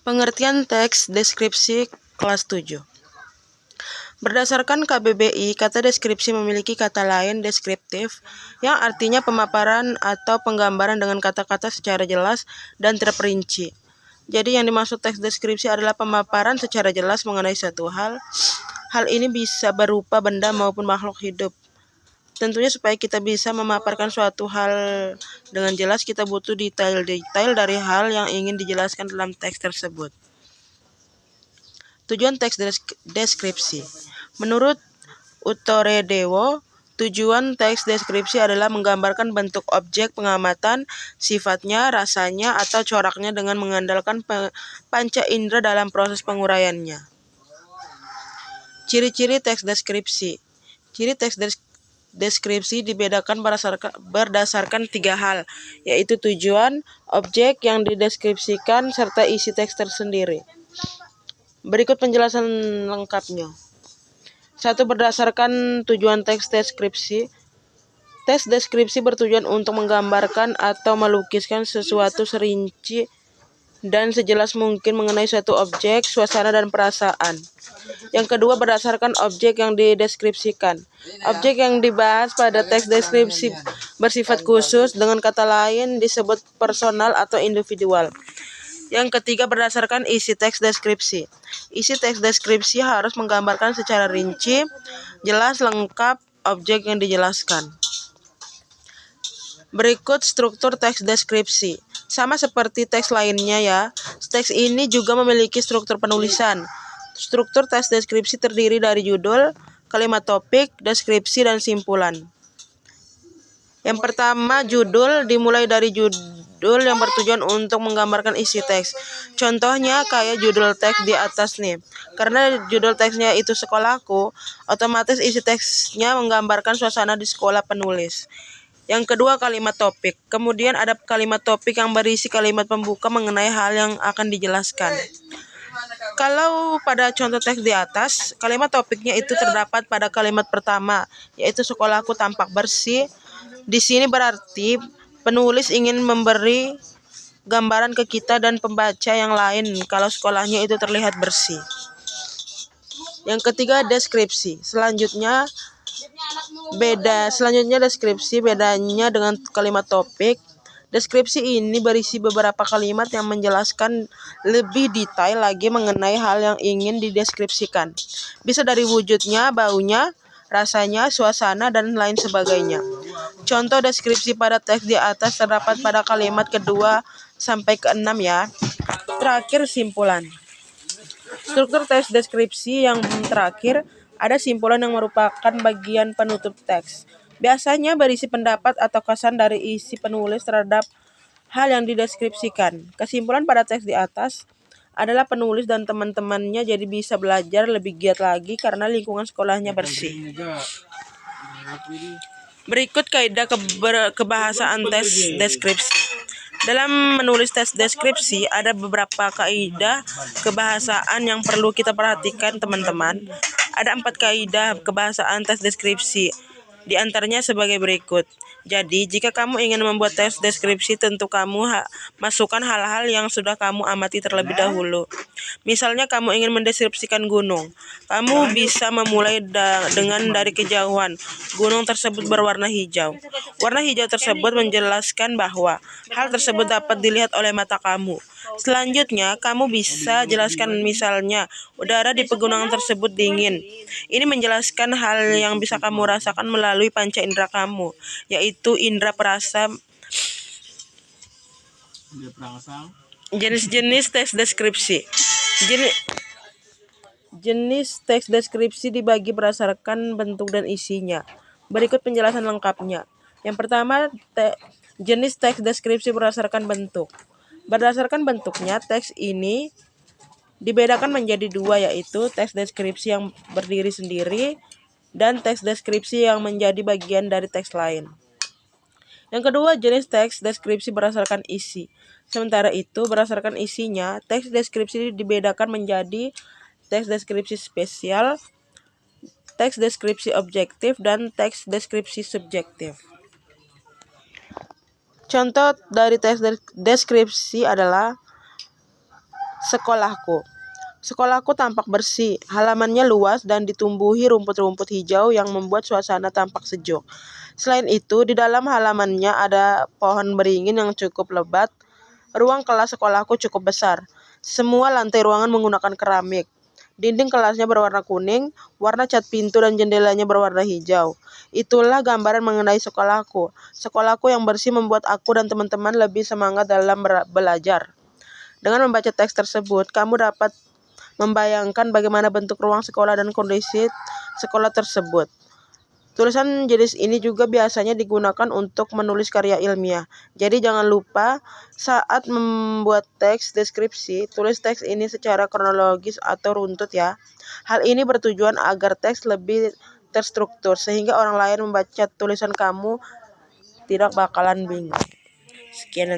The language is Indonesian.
Pengertian teks deskripsi kelas 7. Berdasarkan KBBI, kata deskripsi memiliki kata lain deskriptif yang artinya pemaparan atau penggambaran dengan kata-kata secara jelas dan terperinci. Jadi yang dimaksud teks deskripsi adalah pemaparan secara jelas mengenai suatu hal. Hal ini bisa berupa benda maupun makhluk hidup. Tentunya supaya kita bisa memaparkan suatu hal dengan jelas, kita butuh detail-detail dari hal yang ingin dijelaskan dalam teks tersebut. Tujuan teks deskripsi. Menurut Utoredewo, tujuan teks deskripsi adalah menggambarkan bentuk objek pengamatan, sifatnya, rasanya, atau coraknya dengan mengandalkan panca indera dalam proses penguraiannya. Ciri-ciri teks deskripsi. Ciri teks deskripsi dibedakan berdasarkan 3 hal, yaitu tujuan, objek yang dideskripsikan, serta isi teks tersendiri. Berikut penjelasan lengkapnya. 1. Berdasarkan tujuan teks deskripsi. Teks deskripsi bertujuan untuk menggambarkan atau melukiskan sesuatu serinci dan sejelas mungkin mengenai suatu objek, suasana, dan perasaan. Yang kedua, berdasarkan objek yang dideskripsikan. Objek yang dibahas pada teks deskripsi bersifat khusus, dengan kata lain disebut personal atau individual. Yang ketiga, berdasarkan isi teks deskripsi. Isi teks deskripsi harus menggambarkan secara rinci, jelas, lengkap objek yang dijelaskan. Berikut struktur teks deskripsi. Sama seperti teks lainnya ya, teks ini juga memiliki struktur penulisan. Struktur teks deskripsi terdiri dari judul, kalimat topik, deskripsi, dan simpulan. Yang pertama, judul. Dimulai dari judul yang bertujuan untuk menggambarkan isi teks. Contohnya kayak judul teks di atas nih. Karena judul teksnya itu sekolahku, otomatis isi teksnya menggambarkan suasana di sekolah penulis. Yang kedua, kalimat topik. Kemudian ada kalimat topik yang berisi kalimat pembuka mengenai hal yang akan dijelaskan. Kalau pada contoh teks di atas, kalimat topiknya itu terdapat pada kalimat pertama, yaitu sekolahku tampak bersih. Di sini berarti penulis ingin memberi gambaran ke kita dan pembaca yang lain kalau sekolahnya itu terlihat bersih. Yang ketiga, deskripsi. Selanjutnya deskripsi bedanya dengan kalimat topik. Deskripsi ini berisi beberapa kalimat yang menjelaskan lebih detail lagi mengenai hal yang ingin dideskripsikan. Bisa dari wujudnya, baunya, rasanya, suasana, dan lain sebagainya. Contoh deskripsi pada teks di atas terdapat pada kalimat kedua sampai ke-6 ya. Terakhir, simpulan. Struktur teks deskripsi yang terakhir, ada simpulan yang merupakan bagian penutup teks. Biasanya berisi pendapat atau kesan dari isi penulis terhadap hal yang dideskripsikan. Kesimpulan pada teks di atas adalah penulis dan teman-temannya jadi bisa belajar lebih giat lagi karena lingkungan sekolahnya bersih. Berikut kaidah kebahasaan teks deskripsi. Dalam menulis teks deskripsi, ada beberapa kaidah kebahasaan yang perlu kita perhatikan, teman-teman. Ada 4 kaidah kebahasaan teks deskripsi, di antaranya sebagai berikut. Jadi, jika kamu ingin membuat teks deskripsi, tentu kamu masukkan hal-hal yang sudah kamu amati terlebih dahulu. Misalnya, kamu ingin mendeskripsikan gunung. Kamu bisa memulai dengan dari kejauhan. Gunung tersebut berwarna hijau. Warna hijau tersebut menjelaskan bahwa hal tersebut dapat dilihat oleh mata kamu. Selanjutnya, kamu bisa jelaskan misalnya, udara di pegunungan tersebut dingin. Ini menjelaskan hal yang bisa kamu rasakan melalui panca indera kamu, yaitu indera perasa. Jenis-jenis teks deskripsi. Jenis teks deskripsi dibagi berdasarkan bentuk dan isinya. Berikut penjelasan lengkapnya. Yang pertama, jenis teks deskripsi berdasarkan bentuk. Berdasarkan bentuknya, teks ini dibedakan menjadi 2, yaitu teks deskripsi yang berdiri sendiri dan teks deskripsi yang menjadi bagian dari teks lain. Yang kedua, jenis teks deskripsi berdasarkan isi. Sementara itu, berdasarkan isinya, teks deskripsi dibedakan menjadi teks deskripsi spesial, teks deskripsi objektif, dan teks deskripsi subjektif. Contoh dari teks deskripsi adalah Sekolahku. Sekolahku tampak bersih, halamannya luas dan ditumbuhi rumput-rumput hijau yang membuat suasana tampak sejuk. Selain itu, di dalam halamannya ada pohon beringin yang cukup lebat. Ruang kelas sekolahku cukup besar. Semua lantai ruangan menggunakan keramik. Dinding kelasnya berwarna kuning, warna cat pintu dan jendelanya berwarna hijau. Itulah gambaran mengenai sekolahku. Sekolahku yang bersih membuat aku dan teman-teman lebih semangat dalam belajar. Dengan membaca teks tersebut, kamu dapat membayangkan bagaimana bentuk ruang sekolah dan kondisi sekolah tersebut. Tulisan jenis ini juga biasanya digunakan untuk menulis karya ilmiah. Jadi jangan lupa saat membuat teks deskripsi, tulis teks ini secara kronologis atau runtut ya. Hal ini bertujuan agar teks lebih terstruktur sehingga orang lain membaca tulisan kamu tidak bakalan bingung. Sekian.